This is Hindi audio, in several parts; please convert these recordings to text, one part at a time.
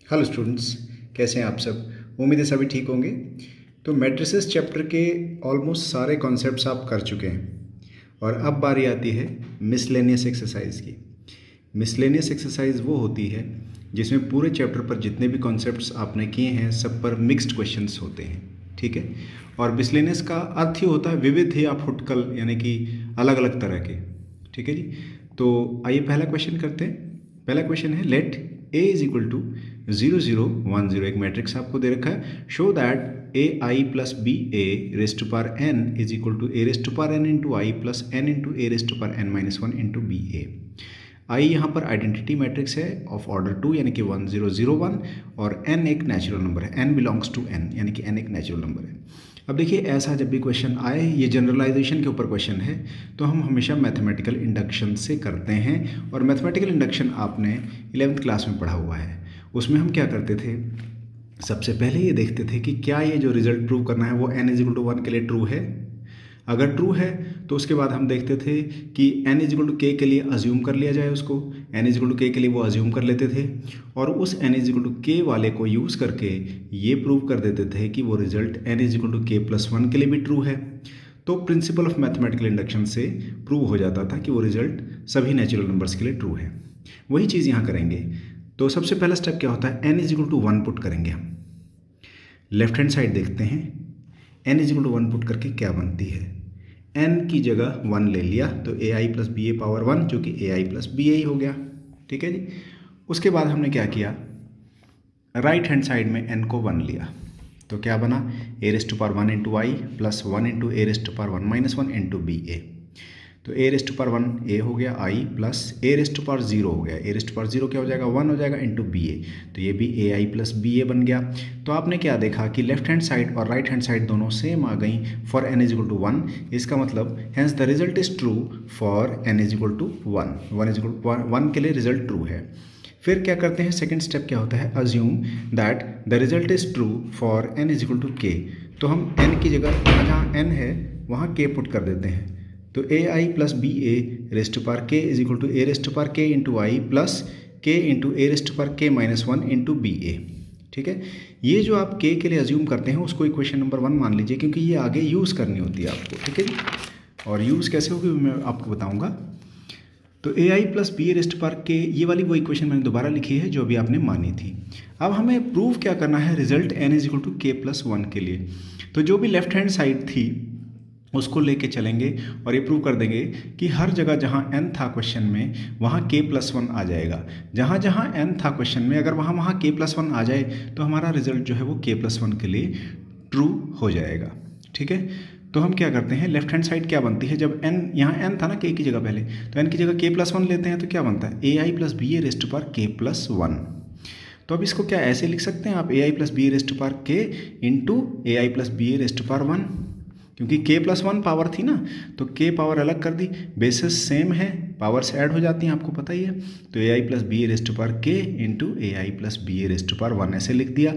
हेलो स्टूडेंट्स, कैसे हैं आप सब। उम्मीद है सभी ठीक होंगे। तो मैट्रिसेस चैप्टर के ऑलमोस्ट सारे कॉन्सेप्ट्स आप कर चुके हैं और अब बारी आती है मिसलेनियस एक्सरसाइज की। मिसलेनियस एक्सरसाइज वो होती है जिसमें पूरे चैप्टर पर जितने भी कॉन्सेप्ट्स आपने किए हैं सब पर मिक्स्ड क्वेश्चंस होते हैं, ठीक है। और मिसलेनियस का अर्थ ही होता है विविध या फुटकल, यानी कि अलग अलग तरह के, ठीक है जी। तो आइए पहला क्वेश्चन करते हैं। पहला क्वेश्चन है let A is equal to 0 0 1 0। एक मैट्रिक्स आपको दे रखा है। Show that A I plus B A raised to power n is equal to A raised to power n into I plus n into A raised to power n minus one into B A. I यहाँ पर आइडेंटिटी मैट्रिक्स है ऑफ ऑर्डर 2 यानी कि 1 0 0 1, और एन एक नेचुरल नंबर है, एन बिलोंग्स टू एन यानी कि एन एक नेचुरल नंबर है। अब देखिए, ऐसा जब भी क्वेश्चन आए, ये जनरलाइजेशन के ऊपर क्वेश्चन है, तो हम हमेशा मैथमेटिकल इंडक्शन से करते हैं। और मैथमेटिकल इंडक्शन आपने 11th क्लास में पढ़ा हुआ है। उसमें हम क्या करते थे, सबसे पहले ये देखते थे कि क्या ये जो रिजल्ट प्रूव करना है वो n इजिकल टू 1 के लिए ट्रू है। अगर ट्रू है तो उसके बाद हम देखते थे कि n इजिकल टू के लिए अज्यूम कर लिया जाए उसको। n इजिकल टू के लिए वो अज्यूम कर लेते थे और उस n इजिकल टू के वाले को यूज़ करके ये प्रूव कर देते थे कि वो result n is equal to K plus 1 के लिए भी ट्रू है। तो प्रिंसिपल ऑफ मैथमेटिकल इंडक्शन से प्रूव हो जाता था कि वो रिजल्ट सभी नेचुरल नंबर्स के लिए ट्रू है। वही चीज़ यहाँ करेंगे। तो सबसे पहला स्टेप क्या होता है, n इजिकल टू 1 पुट करेंगे हम। लेफ्ट हैंड साइड देखते हैं, n इजिकल टू 1 पुट करके क्या बनती है। n की जगह 1 ले लिया तो A I plus B A power 1, जो कि ए आई प्लस बी ए ही हो गया, ठीक है जी। उसके बाद हमने क्या किया, राइट हैंड साइड में n को 1 लिया तो क्या बना, A raised to power 1 into I plus 1 into A raised to power 1 minus 1 into B A. तो A raised to power 1 A हो गया, I plus A raised to power 0 हो गया, ए रेस्ट टू पावर 0 क्या हो जाएगा, 1 हो जाएगा इंटू बी ए। तो ये भी ए आई प्लस बी ए बन गया। तो आपने क्या देखा कि लेफ्ट हैंड साइड और राइट हैंड साइड दोनों सेम आ गई for N is equal to 1। इसका मतलब hence the result is true for N is equal to 1। 1 is equal to 1 के लिए रिजल्ट ट्रू है। फिर क्या करते हैं, सेकेंड स्टेप क्या होता है, assume that the result is true for N is equal to K. तो हम एन की जगह जहाँ एन है वहाँ के पुट कर देते हैं। तो A I plus B A raised to power K is equal to A raised to power K into I plus K into A raised to power K minus 1 into B A, ठीक है। ये जो आप के लिए अज्यूम करते हैं उसको इक्वेशन नंबर 1 मान लीजिए, क्योंकि ये आगे यूज़ करनी होती है आपको, ठीक है जी। और यूज़ कैसे होगी मैं आपको बताऊँगा। तो A I plus B A rest power के, ये वाली वो इक्वेशन मैंने दोबारा लिखी है जो अभी आपने मानी थी। अब हमें प्रूव क्या करना है, result N is equal to K plus 1 के लिए। तो जो भी लेफ्ट हैंड साइड थी उसको लेके चलेंगे और ये प्रूव कर देंगे कि हर जगह जहाँ n था क्वेश्चन में वहाँ k प्लस 1 आ जाएगा। जहाँ जहाँ n था क्वेश्चन में अगर वहाँ वहाँ k प्लस 1 आ जाए तो हमारा रिजल्ट जो है वो k प्लस 1 के लिए ट्रू हो जाएगा, ठीक है। तो हम क्या करते हैं, लेफ्ट हैंड साइड क्या बनती है, जब n यहाँ n था ना k की जगह पहले, तो n की जगह k प्लस 1 लेते हैं तो क्या बनता है, A I plus B A raised to power k plus 1। तो अब इसको क्या ऐसे लिख सकते हैं आप, A I plus B A raised to power k into A I plus B A raised to power 1, क्योंकि k प्लस 1 पावर थी ना, तो k पावर अलग कर दी, बेसिस सेम है, पावर्स ऐड हो जाती हैं, आपको पता ही है। तो A I plus B A raised to power k into A I plus B A raised to power 1 ऐसे लिख दिया।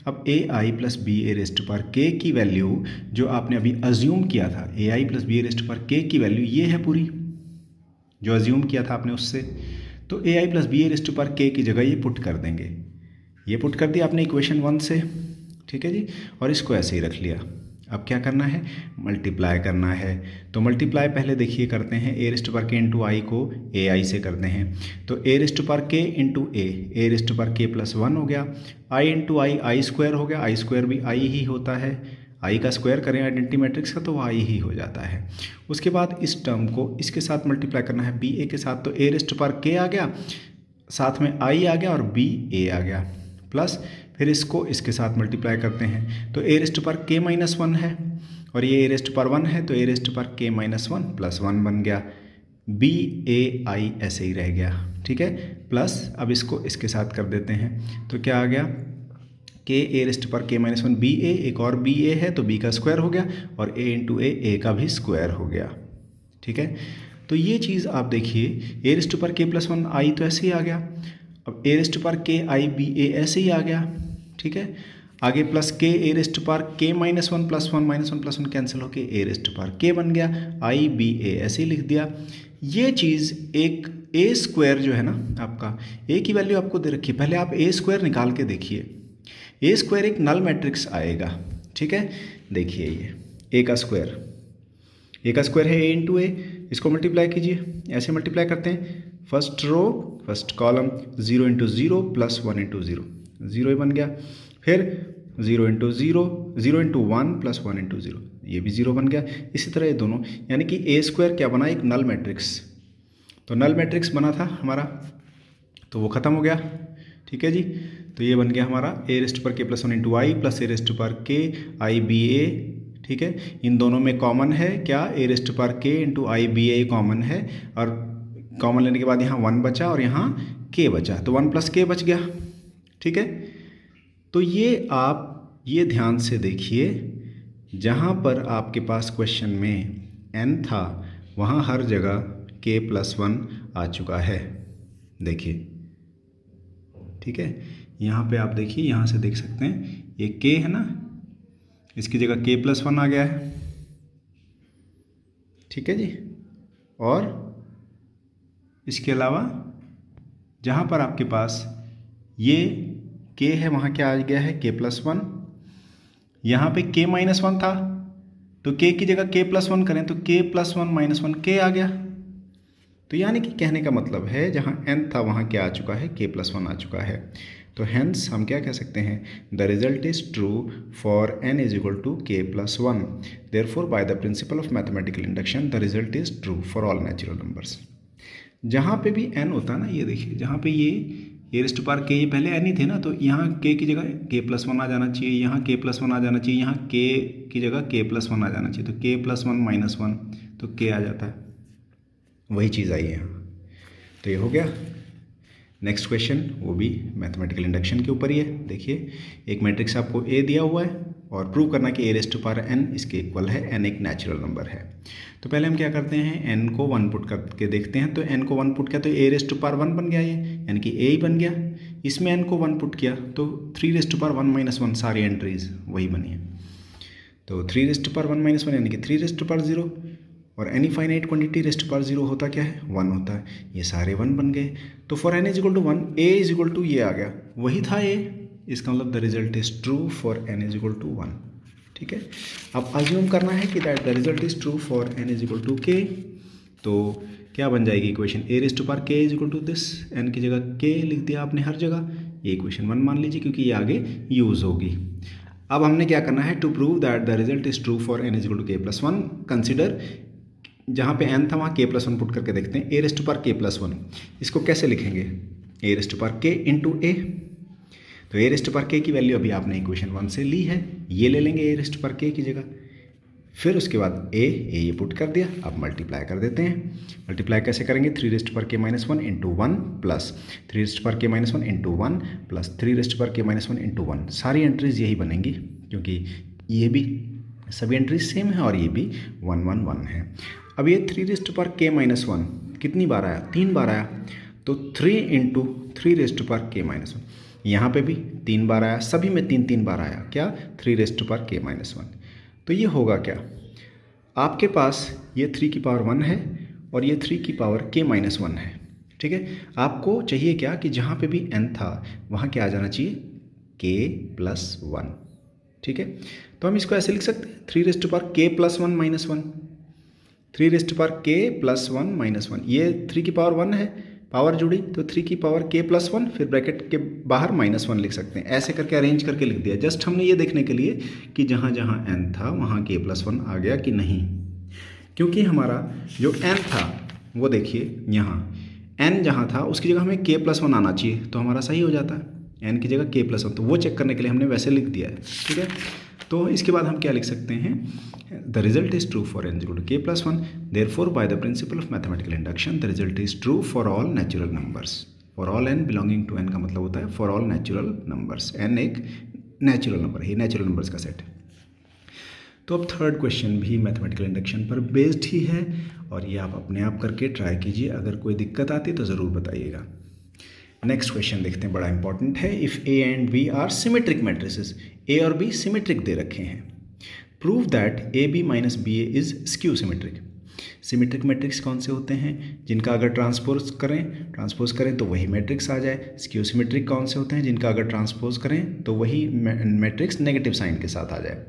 अब A I plus B A raised to power k की वैल्यू जो आपने अभी अज्यूम किया था, A I plus B A raised to power k की वैल्यू ये है पूरी जो अज्यूम किया था आपने उससे। तो A I plus B A raised to power k की जगह ये पुट कर देंगे, ये पुट कर दिया आपने इक्वेशन 1 से, ठीक है जी। और इसको ऐसे ही रख लिया। अब क्या करना है, मल्टीप्लाई करना है। तो मल्टीप्लाई पहले देखिए करते हैं, A raised to power K into I को ए आई से करते हैं। तो A raised to power K into A raised to power K plus 1 हो गया, आई इंटू आई स्क्वायर हो गया, आई स्क्वायर भी आई ही होता है, आई का स्क्वायर करें आइडेंटिटी मैट्रिक्स का तो आई ही हो जाता है। उसके बाद इस टर्म को इसके साथ मल्टीप्लाई करना है बी ए के साथ। तो ए रेस्ट टू पावर के आ गया, साथ में आई आ गया और बी ए आ गया, प्लस फिर इसको इसके साथ मल्टीप्लाई करते हैं। तो ए रेस्ट पर के माइनस 1 है और ये ए रेस्ट पर 1 है, तो ए रेस्ट पर के माइनस 1 प्लस 1 बन गया, बी ए आई ऐसे ही रह गया, ठीक है। प्लस अब इसको इसके साथ कर देते हैं तो क्या आ गया, के ए रेस्ट पर के माइनस 1 बी ए, एक और बी ए है तो बी का स्क्वायर हो गया, और ए इंटू ए का भी स्क्वायर हो गया, ठीक है। तो ये चीज़ आप देखिए, ए रेस्ट पर के प्लस 1 आई तो ऐसे ही आ गया, अब ए रेस्ट पर के आई बी ए ऐसे ही आ गया, ठीक है। आगे प्लस के ए रेस्ट पर के minus 1 plus 1 minus 1 plus 1 cancel होके ए रेस्ट पर के बन गया, आई बी ए ऐसे ही लिख दिया। ये चीज़ एक ए स्क्वायर जो है ना आपका, ए की वैल्यू आपको दे रखी है, पहले आप ए स्क्वायर निकाल के देखिए। ए स्क्वायर एक नल मैट्रिक्स आएगा, ठीक है। देखिए ये ए का स्क्वायर है ए इंटू ए, इसको मल्टीप्लाई कीजिए, ऐसे मल्टीप्लाई करते हैं, first row first column 0 into 0 plus 1 into 0, 0 ही बन गया। फिर 0 इंटू 0, 0 इंटू 1 प्लस 1 इंटू 0, ये भी 0 बन गया। इसी तरह ये दोनों, यानी कि ए स्क्वायर क्या बना, एक नल मैट्रिक्स। तो नल मैट्रिक्स बना था हमारा, तो वो ख़त्म हो गया, ठीक है जी। तो ये बन गया हमारा ए रेस्ट पर के plus 1 into I plus A rest पर के आई बी ए, ठीक है। इन दोनों में कॉमन है क्या, ए रेस्ट पर के इंटू आई बी ए कॉमन है, और कॉमन लेने के बाद यहाँ 1 बचा और यहाँ के बचा, तो 1 प्लस के बच गया, ठीक है। तो ये आप ये ध्यान से देखिए, जहाँ पर आपके पास क्वेश्चन में n था वहाँ हर जगह k प्लस 1 आ चुका है, देखिए, ठीक है। यहाँ पे आप देखिए, यहाँ से देख सकते हैं ये k है ना, इसकी जगह k प्लस 1 आ गया है, ठीक है जी। और इसके अलावा जहाँ पर आपके पास ये k है वहाँ क्या आ गया है, k प्लस 1। यहाँ पे k माइनस 1 था, तो k की जगह k प्लस 1 करें तो k प्लस 1 माइनस 1 k आ गया। तो यानी कि कहने का मतलब है जहाँ n था वहाँ क्या आ चुका है, k प्लस 1 आ चुका है। तो हैंस हम क्या कह सकते हैं, the result is true for n is equal to k plus 1, therefore by the principle of mathematical induction the result is true for all natural numbers. जहाँ पे भी n होता है ना, ये देखिए, जहाँ पे ये रेस्ट पार के ये पहले n ही थे ना, तो यहाँ k की जगह k प्लस 1 आ जाना चाहिए, यहाँ k प्लस 1 आ जाना चाहिए, यहाँ k की जगह k प्लस 1 आ जाना चाहिए, तो k प्लस 1 माइनस 1 तो k आ जाता है, वही चीज़ आई है यहाँ। तो ये हो गया। नेक्स्ट क्वेश्चन वो भी मैथमेटिकल इंडक्शन के ऊपर ही है। देखिए, एक मैट्रिक्स आपको a दिया हुआ है और प्रूव करना कि a raised to power n इसके इक्वल है, n एक नेचुरल नंबर है। तो पहले हम क्या करते हैं, n को 1 पुट करके देखते हैं। तो n को 1 पुट किया तो a रेस्ट टू पावर 1 बन गया, ये यानी कि a ही बन गया। इसमें n को 1 पुट किया तो 3 रेस्ट टू पावर 1 माइनस 1, सारी एंट्रीज वही बनी है। तो 3 रेस्ट टू पावर 1 माइनस 1 यानी कि 3 रेस्ट टू पावर 0, और any finite quantity raised to power 0 होता क्या है, 1 होता है, ये सारे 1 बन गए। तो for n is equal to 1, a is equal to ये आ गया, वही था a, इसका मतलब the result is true for n is equal to 1, ठीक है। अब अज्यूम करना है कि that the result is true for n is equal to k। तो क्या बन जाएगी equation, a raised to power k is equal to this, n की जगह k लिख दिया आपने हर जगह, ये इक्वेशन 1 मान लीजिए क्योंकि ये आगे यूज होगी। अब हमने क्या करना है, to prove that the result is true for n is equal to k plus 1, consider जहाँ पे n था वहाँ k प्लस 1 पुट करके देखते हैं, a raised to power k plus 1, इसको कैसे लिखेंगे, a raised to power k into a। तो a raised to power k की वैल्यू अभी आपने इक्वेशन 1 से ली है, ये ले लेंगे a raised to power k की जगह। फिर उसके बाद a ये पुट कर दिया, अब मल्टीप्लाई कर देते हैं। मल्टीप्लाई कैसे करेंगे, 3 raised to power k minus 1 into 1 plus 3 raised to power k minus 1 into 1 plus 3 raised to power k minus 1 into 1। सारी एंट्रीज यही बनेंगी क्योंकि ये भी सभी एंट्रीज सेम है और ये भी 1 1 1 है। अब ये 3 raised to power k minus 1 कितनी बार आया, 3 बार आया, तो 3 into 3 raised to power k minus 1, यहाँ पे भी 3 बार आया, सभी में 3 3 बार आया, क्या 3 raised to power k minus 1। तो ये होगा क्या, आपके पास ये 3 की पावर 1 है और ये 3 की पावर k माइनस 1 है, ठीक है। आपको चाहिए क्या कि जहाँ पे भी n था वहाँ क्या आ जाना चाहिए, k प्लस 1, ठीक है। तो हम इसको ऐसे लिख सकते हैं, 3 raised to power k plus 1 minus 1, 3 raised to power k plus 1 minus 1, ये 3 की पावर 1 है, पावर जुड़ी तो 3 की पावर k प्लस 1, फिर ब्रैकेट के बाहर माइनस 1 लिख सकते हैं। ऐसे करके अरेंज करके लिख दिया, जस्ट हमने ये देखने के लिए कि जहाँ जहाँ n था वहाँ k प्लस 1 आ गया कि नहीं, क्योंकि हमारा जो n था वो देखिए यहाँ n जहाँ था उसकी जगह हमें k प्लस 1 आना चाहिए, तो हमारा सही हो जाता है, n की जगह k प्लस 1, तो वो चेक करने के लिए हमने वैसे लिख दिया है, ठीक है। तो इसके बाद हम क्या लिख सकते हैं, the result is true for n equal to k plus 1, therefore by the principle of mathematical induction the result is true for all natural numbers. For all n belonging to n का मतलब होता है for all natural numbers, n एक नेचुरल नंबर है, नेचुरल नंबर्स का सेट है। तो अब थर्ड क्वेश्चन भी मैथमेटिकल इंडक्शन पर बेस्ड ही है और ये आप अपने आप करके ट्राई कीजिए, अगर कोई दिक्कत आती तो ज़रूर बताइएगा। नेक्स्ट क्वेश्चन देखते हैं, बड़ा इंपॉर्टेंट है। If a and b are symmetric matrices, a और b सिमेट्रिक दे रखे हैं, prove that ab minus ba is skew symmetric. Symmetric matrix कौन से होते हैं? जिनका अगर ट्रांसपोज करें तो वही मैट्रिक्स आ जाए। स्क्यू सिमेट्रिक कौन से होते हैं? जिनका अगर ट्रांसपोज करें तो वही मैट्रिक्स नेगेटिव साइन के साथ आ जाए।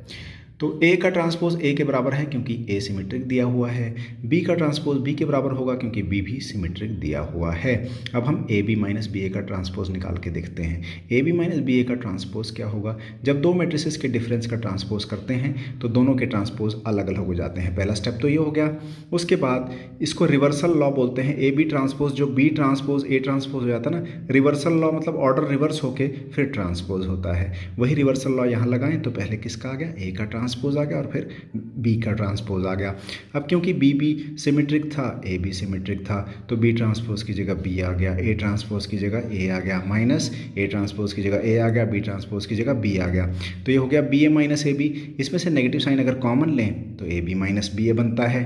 तो ए का ट्रांसपोज ए के बराबर है क्योंकि ए सिमेट्रिक दिया हुआ है। बी का ट्रांसपोज बी के बराबर होगा क्योंकि बी भी सिमेट्रिक दिया हुआ है। अब हम ए बी माइनस बी ए का ट्रांसपोज निकाल के देखते हैं। A B minus B A का ट्रांसपोज क्या होगा? जब दो मैट्रिसेस के डिफरेंस का ट्रांसपोज करते हैं तो दोनों के ट्रांसपोज अलग अलग हो जाते हैं। पहला स्टेप तो ये हो गया। उसके बाद इसको रिवर्सल लॉ बोलते हैं। ए बी ट्रांसपोज जो बी ट्रांसपोज ए ट्रांसपोज हो जाता है ना, रिवर्सल लॉ मतलब ऑर्डर रिवर्स होके फिर ट्रांसपोज होता है। वही रिवर्सल लॉ यहाँ लगाएं तो पहले किसका आ गया? ए का ट्रांसपोज आ गया और फिर बी का ट्रांसपोज आ गया। अब क्योंकि बी भी सिमेट्रिक था, ए भी सिमेट्रिक था, तो बी ट्रांसपोज की जगह बी आ गया, ए ट्रांसपोज की जगह ए आ गया, माइनस ए ट्रांसपोज की जगह ए आ गया, बी ट्रांसपोज की जगह बी आ गया। तो ये हो गया B A minus A B. इसमें से नेगेटिव साइन अगर कॉमन लें तो A B minus B A बनता है।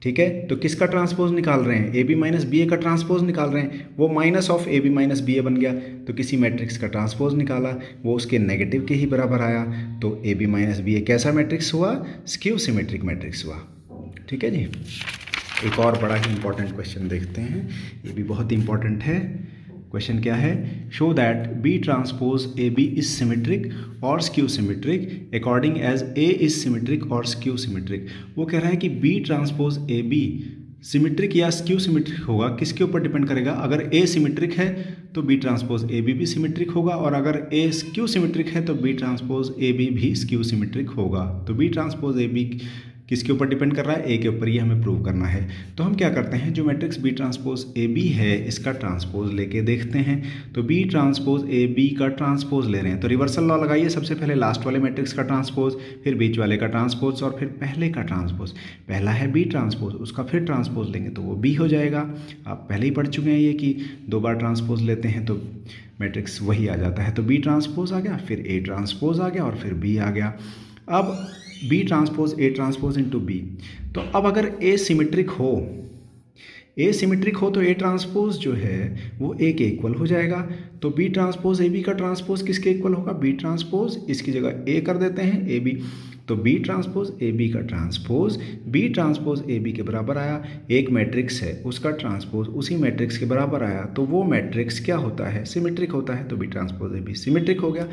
ठीक है, तो किसका ट्रांसपोज निकाल रहे हैं? A B minus B A का ट्रांसपोज निकाल रहे हैं। वो minus of A B minus B A बन गया, तो किसी मैट्रिक्स का ट्रांसपोज निकाला, वो उसके नेगेटिव के ही बराबर आया, तो ए बी माइनस बी ए कैसा मैट्रिक्स हुआ? स्क्यू सिमेट्रिक मैट्रिक्स हुआ। ठीक है जी। एक और बड़ा ही इंपॉर्टेंट क्वेश्चन देखते हैं, ये भी बहुत इंपॉर्टेंट है। क्वेश्चन क्या है? Show that B transpose A B is symmetric और skew symmetric according as A is symmetric और स्क्यू सिमेट्रिक। वो कह रहा है कि B transpose A B symmetric या स्क्यू सिमेट्रिक होगा। किसके ऊपर डिपेंड करेगा? अगर ए सिमेट्रिक है तो बी ट्रांसपोज ए बी भी सिमेट्रिक होगा, और अगर ए स्क्यू सिमेट्रिक है तो बी ट्रांसपोज ए बी भी स्क्यू सिमेट्रिक होगा। तो बी ट्रांसपोज ए बी किसके ऊपर डिपेंड कर रहा है? ए के ऊपर। ये हमें प्रूव करना है। तो हम क्या करते हैं, जो matrix B transpose A B है इसका ट्रांसपोज लेके देखते हैं। तो बी ट्रांसपोज ए बी का ट्रांसपोज ले रहे हैं, तो रिवर्सल लॉ लगाइए। सबसे पहले लास्ट वाले मैट्रिक्स का ट्रांसपोज, फिर बीच वाले का ट्रांसपोज और फिर पहले का ट्रांसपोज। पहला है बी ट्रांसपोज, उसका फिर ट्रांसपोज लेंगे तो वो बी हो जाएगा। आप पहले ही पढ़ चुके हैं ये कि दो बार ट्रांसपोज लेते हैं तो मैट्रिक्स वही आ जाता है। तो बी ट्रांसपोज आ गया, फिर ए ट्रांसपोज आ गया और फिर बी आ गया। अब B transpose A transpose into B. तो अब अगर ए सिमेट्रिक हो, तो ए ट्रांसपोज जो है वो ए के इक्वल हो जाएगा। तो बी ट्रांसपोज ए बी का ट्रांसपोज किसके इक्वल होगा? बी ट्रांसपोज, इसकी जगह ए कर देते हैं ए बी, तो बी ट्रांसपोज ए बी का transpose B transpose A B के बराबर आया। एक मैट्रिक्स है उसका ट्रांसपोज उसी मैट्रिक्स के बराबर आया, तो वो मैट्रिक्स क्या होता है? सिमेट्रिक होता है। तो B transpose A B symmetric हो गया।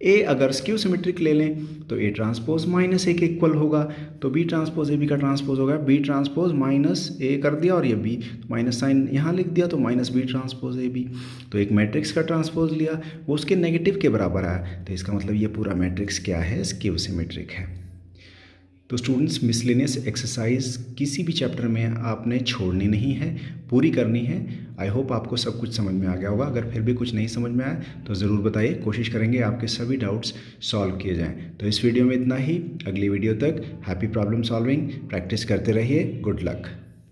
ए अगर स्क्यू सिमेट्रिक ले लें तो ए ट्रांसपोज माइनस ए के इक्वल होगा, तो बी ट्रांसपोज ए बी का ट्रांसपोज होगा बी ट्रांसपोज माइनस ए कर दिया और ये बी माइनस साइन यहाँ लिख दिया, तो minus B transpose A B. तो एक मैट्रिक्स का ट्रांसपोज लिया, वो उसके नेगेटिव के बराबर आया, तो इसका मतलब ये पूरा मैट्रिक्स क्या है? स्क्यू सिमेट्रिक है। तो स्टूडेंट्स, मिसलेनियस एक्सरसाइज किसी भी चैप्टर में आपने छोड़नी नहीं है, पूरी करनी है। आई होप आपको सब कुछ समझ में आ गया होगा। अगर फिर भी कुछ नहीं समझ में आया तो ज़रूर बताइए, कोशिश करेंगे आपके सभी डाउट्स सॉल्व किए जाएं। तो इस वीडियो में इतना ही। अगली वीडियो तक हैप्पी प्रॉब्लम सॉल्विंग, प्रैक्टिस करते रहिए। Good luck.